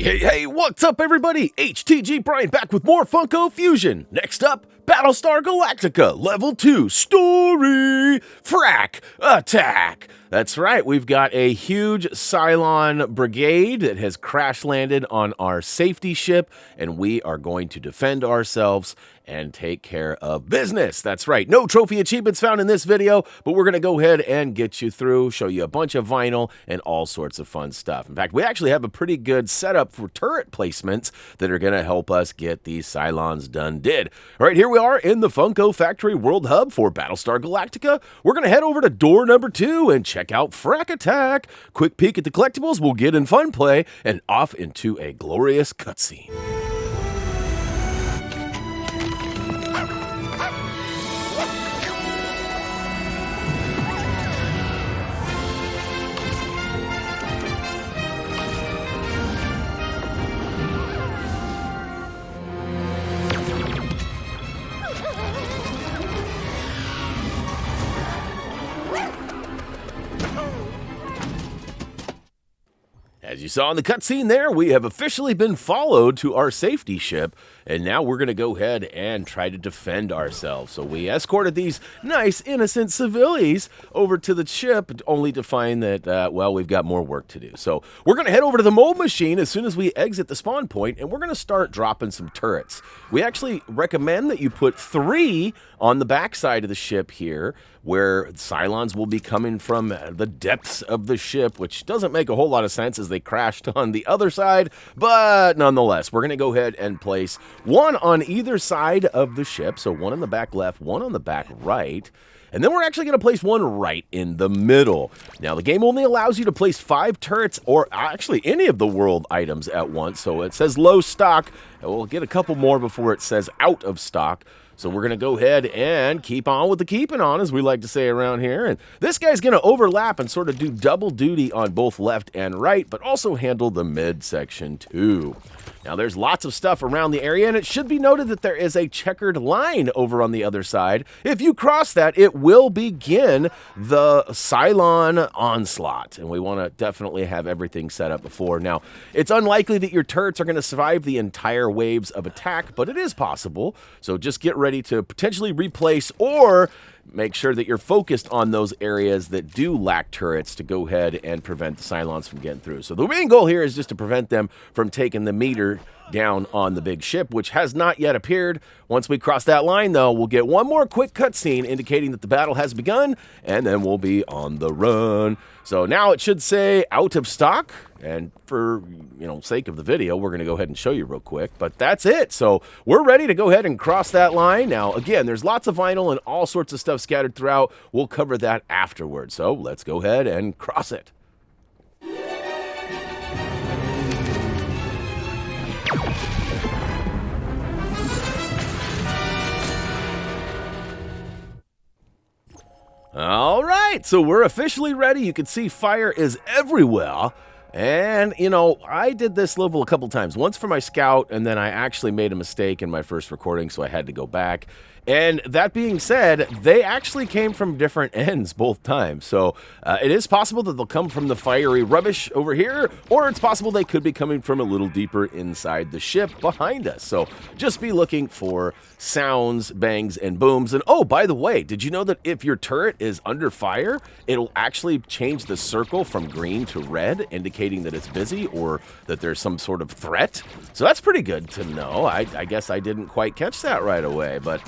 Hey, what's up everybody? HTG Brian back with more Funko Fusion. Next up, Battlestar Galactica Level 2 Story Frak Attack. That's right, we've got a huge Cylon brigade that has crash landed on our safety ship, and we are going to defend ourselves and take care of business. That's right, no trophy achievements found in this video, but we're going to go ahead and get you through, show you a bunch of vinyl and all sorts of fun stuff. In fact, we actually have a pretty good setup for turret placements that are going to help us get these Cylons done did. All right, here we are in the Funko Factory World Hub for Battlestar Galactica. We're going to head over to door number 2 and check out Frak Attack. Quick peek at the collectibles, we'll get in fun play, and off into a glorious cutscene. As you saw in the cutscene there, we have officially been followed to our safety ship, and now we're going to go ahead and try to defend ourselves. So we escorted these nice, innocent civilians over to the ship, only to find that, well, we've got more work to do. So we're going to head over to the mold machine as soon as we exit the spawn point, and we're going to start dropping some turrets. We actually recommend that you put 3 on the backside of the ship here, where Cylons will be coming from the depths of the ship, which doesn't make a whole lot of sense as they crashed on the other side, but nonetheless, we're going to go ahead and place 1 on either side of the ship, so 1 on the back left, 1 on the back right, and then we're actually going to place 1 right in the middle. Now, the game only allows you to place 5 turrets, or actually any of the world items at once, so it says low stock, and we'll get a couple more before it says out of stock. So we're going to go ahead and keep on with the keeping on, as we like to say around here. And this guy's going to overlap and sort of do double duty on both left and right, but also handle the midsection too. Now, there's lots of stuff around the area, and it should be noted that there is a checkered line over on the other side. If you cross that, it will begin the Cylon onslaught, and we want to definitely have everything set up before. Now, it's unlikely that your turrets are going to survive the entire waves of attack, but it is possible, so just get ready to potentially replace or make sure that you're focused on those areas that do lack turrets to go ahead and prevent the Cylons from getting through. So the main goal here is just to prevent them from taking the meter down on the big ship, which has not yet appeared. Once we cross that line, though, we'll get one more quick cutscene indicating that the battle has begun, and then we'll be on the run. So now it should say out of stock, and for, sake of the video, we're going to go ahead and show you real quick, but that's it. So we're ready to go ahead and cross that line. Now, again, there's lots of vinyl and all sorts of stuff scattered throughout. We'll cover that afterwards. So let's go ahead and cross it. All right, so we're officially ready. You can see fire is everywhere. And, I did this level a couple times. Once for my scout, and then I actually made a mistake in my first recording, so I had to go back. And that being said, they actually came from different ends both times. So it is possible that they'll come from the fiery rubbish over here, or it's possible they could be coming from a little deeper inside the ship behind us. So just be looking for sounds, bangs, and booms. And oh, by the way, did you know that if your turret is under fire, it'll actually change the circle from green to red, indicating that it's busy or that there's some sort of threat? So that's pretty good to know. I guess I didn't quite catch that right away, but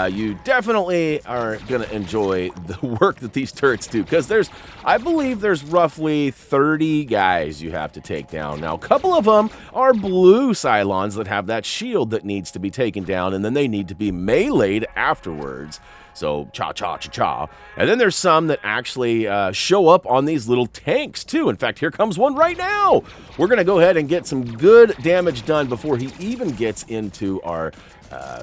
you definitely are going to enjoy the work that these turrets do, because I believe there's roughly 30 guys you have to take down. Now, a couple of them are blue Cylons that have that shield that needs to be taken down, and then they need to be meleeed afterwards. So, cha-cha-cha-cha. And then there's some that actually show up on these little tanks, too. In fact, here comes one right now. We're going to go ahead and get some good damage done before he even gets into our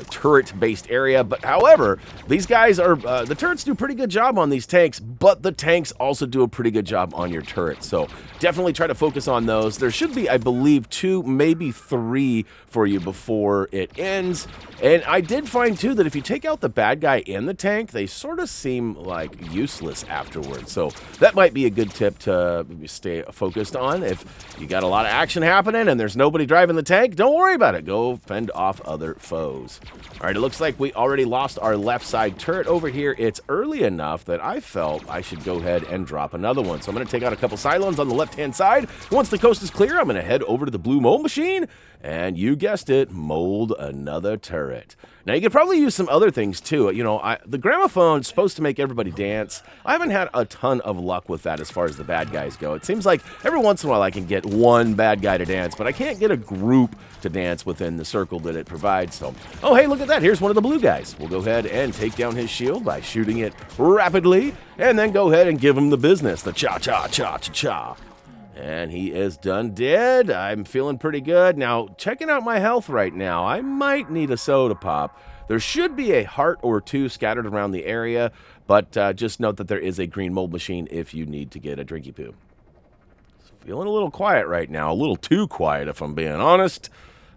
turret-based area. But however, these guys are, the turrets do a pretty good job on these tanks, but the tanks also do a pretty good job on your turrets. So definitely try to focus on those. There should be, I believe, 2, maybe 3 for you before it ends. And I did find, too, that if you take out the bad guy in the tank, tank, they sort of seem like useless afterwards. So that might be a good tip to stay focused on. If you got a lot of action happening and there's nobody driving the tank, don't worry about it. Go fend off other foes. All right, it looks like we already lost our left side turret over here. It's early enough that I felt I should go ahead and drop another one. So I'm going to take out a couple Cylons on the left-hand side. Once the coast is clear, I'm going to head over to the blue mold machine, and you guessed it, mold another turret. Now, you could probably use some other things, too. You know, the gramophone's supposed to make everybody dance. I haven't had a ton of luck with that as far as the bad guys go. It seems like every once in a while I can get one bad guy to dance, but I can't get a group to dance within the circle that it provides. So, oh, hey, look at that. Here's one of the blue guys. We'll go ahead and take down his shield by shooting it rapidly, and then go ahead and give him the business, the cha-cha-cha-cha-cha. And he is done dead. I'm feeling pretty good. Now, checking out my health right now, I might need a soda pop. There should be a heart or two scattered around the area, but just note that there is a green mold machine if you need to get a drinky poo. Feeling a little quiet right now, a little too quiet if I'm being honest.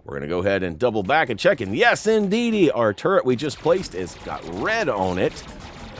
We're going to go ahead and double back and check, and yes, indeedy, our turret we just placed has got red on it.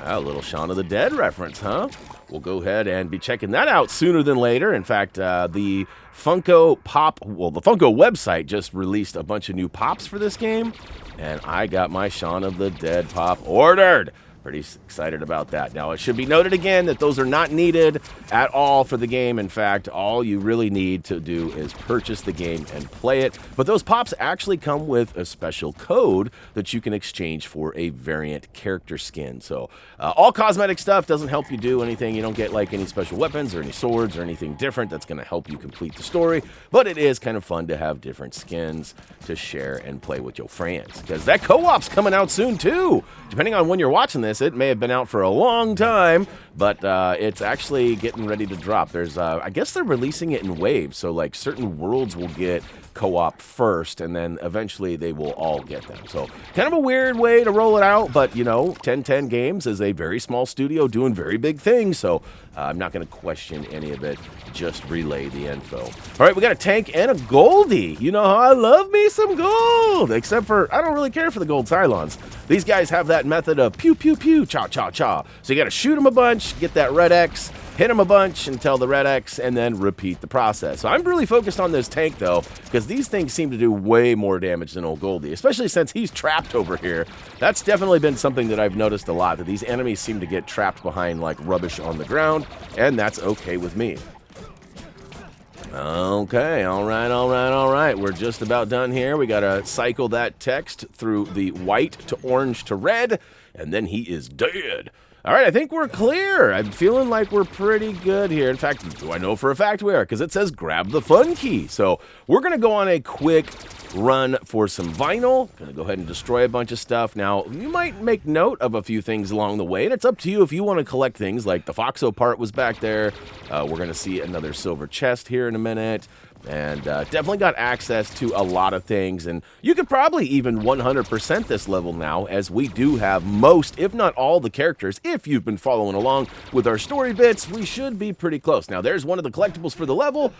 A little Shaun of the Dead reference, huh? We'll go ahead and be checking that out sooner than later. In fact, the Funko website just released a bunch of new pops for this game, and I got my Shaun of the Dead pop ordered. Pretty excited about that. Now, it should be noted again that those are not needed at all for the game. In fact, all you really need to do is purchase the game and play it. But those pops actually come with a special code that you can exchange for a variant character skin. So all cosmetic stuff doesn't help you do anything. You don't get like any special weapons or any swords or anything different that's going to help you complete the story. But it is kind of fun to have different skins to share and play with your friends, because that co-op's coming out soon too. Depending on when you're watching this, it may have been out for a long time, but it's actually getting ready to drop. There's, I guess they're releasing it in waves, so like certain worlds will get co-op first, and then eventually they will all get them. So kind of a weird way to roll it out, but you know, 1010 Games is a very small studio doing very big things, so I'm not going to question any of it. Just relay the info. All right, we got a tank and a Goldie. You know how I love me some gold, except for I don't really care for the gold Cylons. These guys have that method of pew, pew, pew, cha, cha, cha. So you got to shoot them a bunch, get that red X, hit them a bunch until the red X, and then repeat the process. So I'm really focused on this tank, though, because these things seem to do way more damage than old Goldie, especially since he's trapped over here. That's definitely been something that I've noticed a lot, that these enemies seem to get trapped behind, like, rubbish on the ground, and that's okay with me. Okay, all right. We're just about done here. We got to cycle that text through the white to orange to red, and then he is dead. All right, I think we're clear. I'm feeling like we're pretty good here. In fact, do I know for a fact we are? Because it says grab the fun key. So we're going to go on a quick run for some vinyl. Going to go ahead and destroy a bunch of stuff. Now, you might make note of a few things along the way, and it's up to you if you want to collect things like the Foxo part was back there. We're going to see another silver chest here in a minute. And definitely got access to a lot of things, and you could probably even 100% this level now, as we do have most, if not all, the characters. If you've been following along with our story bits, we should be pretty close. Now, there's one of the collectibles for the level.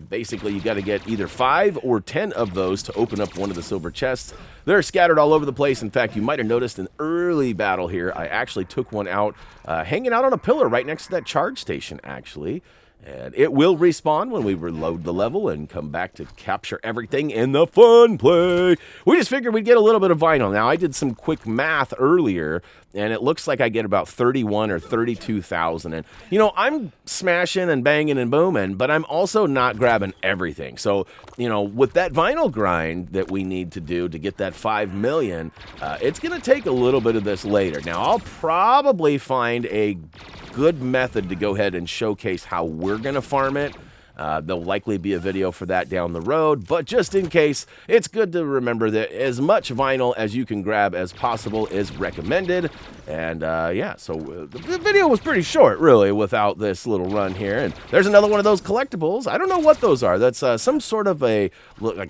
Basically, you got to get either 5 or 10 of those to open up one of the silver chests. They're scattered all over the place. In fact, you might have noticed an early battle here. I actually took one out, hanging out on a pillar right next to that charge station, actually. And it will respawn when we reload the level and come back to capture everything in the fun play. We just figured we'd get a little bit of vinyl. Now, I did some quick math earlier, and it looks like I get about 31 or 32,000. And, you know, I'm smashing and banging and booming, but I'm also not grabbing everything. So, you know, with that vinyl grind that we need to do to get that 5 million, it's going to take a little bit of this later. Now, I'll probably find a good method to go ahead and showcase how we're going to farm it. There'll likely be a video for that down the road, but just in case, it's good to remember that as much vinyl as you can grab as possible is recommended. And yeah, so the video was pretty short, really, without this little run here. And there's another one of those collectibles. I don't know what those are. That's some sort of like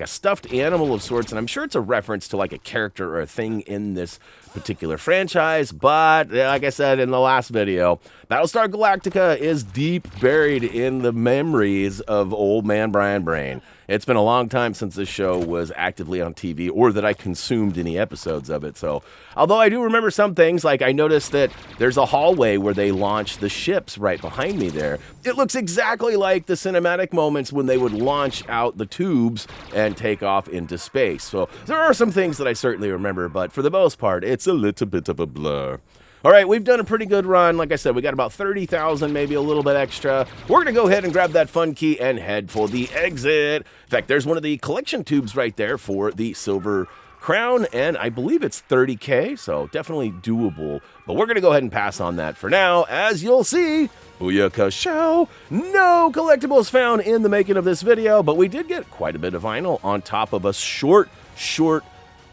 a stuffed animal of sorts, and I'm sure it's a reference to like a character or a thing in this particular franchise. But like I said in the last video, Battlestar Galactica is deep buried in the memories days of old man Brian Brain. It's been a long time since this show was actively on TV or that I consumed any episodes of it. So, although I do remember some things, like I noticed that there's a hallway where they launch the ships right behind me there. It looks exactly like the cinematic moments when they would launch out the tubes and take off into space. So, there are some things that I certainly remember, but for the most part, it's a little bit of a blur. All right, we've done a pretty good run. Like I said, we got about 30,000, maybe a little bit extra. We're going to go ahead and grab that fun key and head for the exit. In fact, there's one of the collection tubes right there for the silver crown, and I believe it's 30K, so definitely doable. But we're going to go ahead and pass on that for now. As you'll see, booyaka show, no collectibles found in the making of this video, but we did get quite a bit of vinyl on top of a short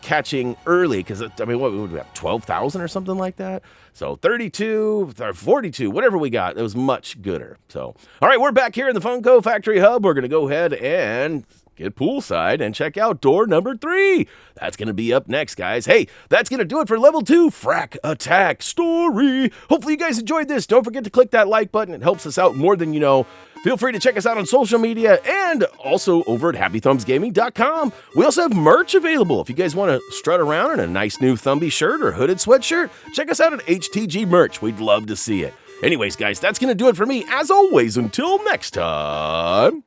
catching early, because I mean, what would we have, 12,000 or something like that? So 32 or 42, whatever we got, it was much gooder. So, all right, we're back here in the Funko Factory Hub. We're going to go ahead and get poolside and check out door number 3. That's going to be up next, guys. Hey, that's going to do it for level 2 Frak Attack Story. Hopefully you guys enjoyed this. Don't forget to click that like button. It helps us out more than you know. Feel free to check us out on social media and also over at HappyThumbsGaming.com. We also have merch available. If you guys want to strut around in a nice new Thumbie shirt or hooded sweatshirt, check us out at HTG Merch. We'd love to see it. Anyways, guys, that's going to do it for me. As always, until next time.